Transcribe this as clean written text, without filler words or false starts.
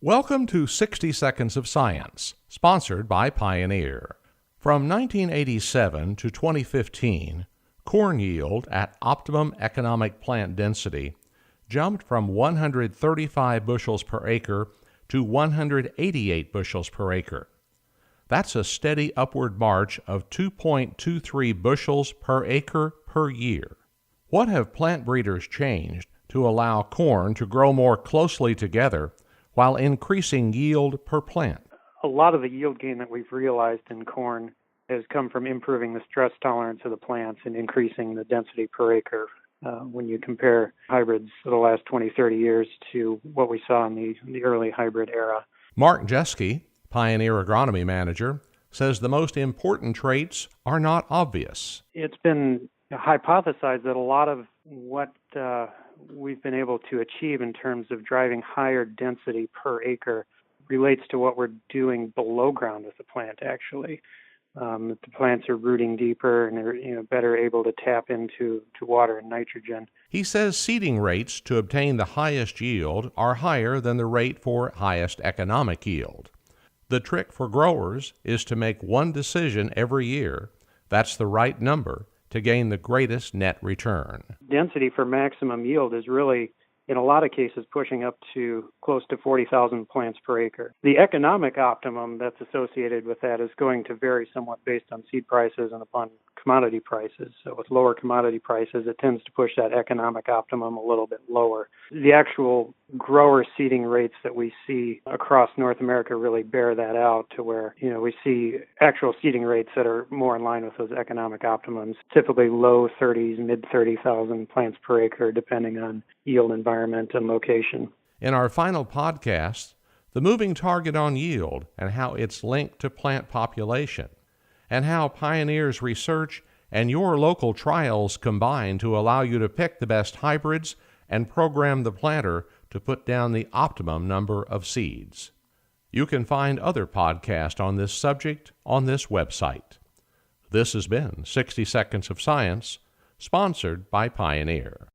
Welcome to 60 Seconds of Science, sponsored by Pioneer. From 1987 to 2015, corn yield at optimum economic plant density jumped from 135 bushels per acre to 188 bushels per acre. That's a steady upward march of 2.23 bushels per acre per year. What have plant breeders changed to allow corn to grow more closely together while increasing yield per plant? A lot of the yield gain that we've realized in corn has come from improving the stress tolerance of the plants and increasing the density per acre. When you compare hybrids for the last 20, 30 years to what we saw in the early hybrid era. Mark Jeske, Pioneer Agronomy Manager, says the most important traits are not obvious. It's been hypothesized that a lot of what we've been able to achieve in terms of driving higher density per acre relates to what we're doing below ground with the plant, actually. The plants are rooting deeper and they're better able to tap into water and nitrogen. He says seeding rates to obtain the highest yield are higher than the rate for highest economic yield. The trick for growers is to make one decision every year. That's the right number to gain the greatest net return. Density for maximum yield is really, in a lot of cases, pushing up to close to 40,000 plants per acre. The economic optimum that's associated with that is going to vary somewhat based on seed prices and upon commodity prices. So with lower commodity prices, it tends to push that economic optimum a little bit lower. The actual grower seeding rates that we see across North America really bear that out to where, we see actual seeding rates that are more in line with those economic optimums, typically low 30s, mid 30,000 plants per acre, depending on yield, environment, and location. In our final podcast, the moving target on yield and how it's linked to plant population, and how Pioneer's research and your local trials combine to allow you to pick the best hybrids and program the planter to put down the optimum number of seeds. You can find other podcasts on this subject on this website. This has been 60 Seconds of Science, sponsored by Pioneer.